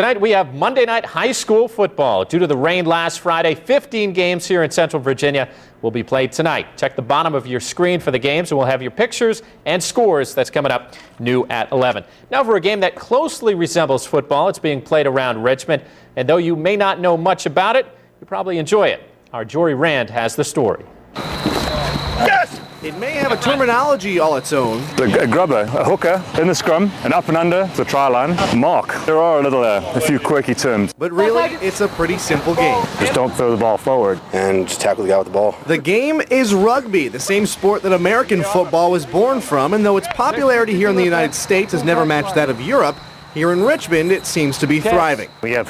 Tonight we have Monday night high school football. Due to the rain last Friday, 15 games here in Central Virginia will be played tonight. Check the bottom of your screen for the games, and we'll have your pictures and scores. That's coming up new at 11. Now for a game that closely resembles football. It's being played around Richmond, and though you may not know much about it, you probably enjoy it. Our Jory Rand has the story. Yes! It may have a terminology all its own. A grubber, a hooker, in the scrum, an up and under, the try line, mark. There are a few quirky terms. But really, it's a pretty simple game. Just don't throw the ball forward. And just tackle the guy with the ball. The game is rugby, the same sport that American football was born from, and though its popularity here in the United States has never matched that of Europe, here in Richmond it seems to be thriving. We have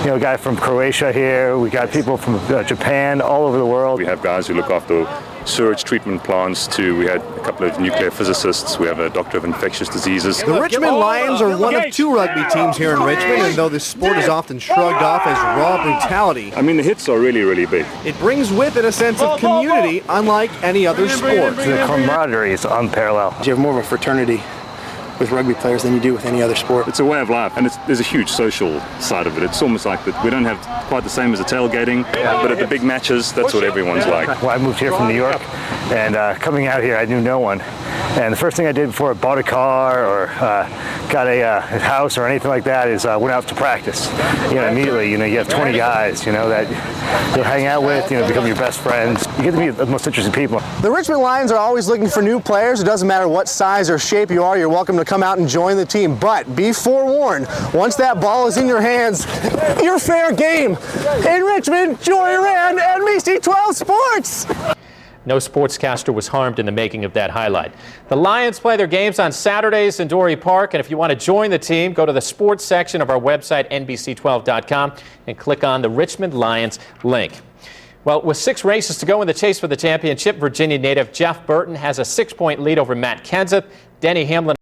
a guy from Croatia here, we got people from Japan, all over the world. We have guys who look after sewage treatment plants too. We had a couple of nuclear physicists. We have a doctor of infectious diseases. The Richmond Lions are one of two rugby teams here in Richmond, and though this sport is often shrugged off as raw brutality, I mean, the hits are really, really big. it brings with it a sense of community unlike any other sport. The camaraderie is unparalleled. You have more of a fraternity with rugby players than you do with any other sport. It's a way of life, and there's a huge social side of it. It's almost like that we don't have quite the same as the tailgating, but at the big matches, that's what everyone's like. Well, I moved here from New York, and coming out here, I knew no one. And the first thing I did before I bought a car or got a house or anything like that is went out to practice. Immediately, you have 20 guys, that you'll hang out with, become your best friends. You get to meet the most interesting people. The Richmond Lions are always looking for new players. It doesn't matter what size or shape you are, you're welcome to come out and join the team. But be forewarned, once that ball is in your hands, you're fair game. In Richmond, Jory Rand, NBC 12 Sports. No sportscaster was harmed in the making of that highlight. The Lions play their games on Saturdays in Dory Park, and if you want to join the team, go to the sports section of our website, NBC12.com, and click on the Richmond Lions link. Well, with 6 races to go in the chase for the championship, Virginia native Jeff Burton has a 6-point lead over Matt Kenseth. Denny Hamlin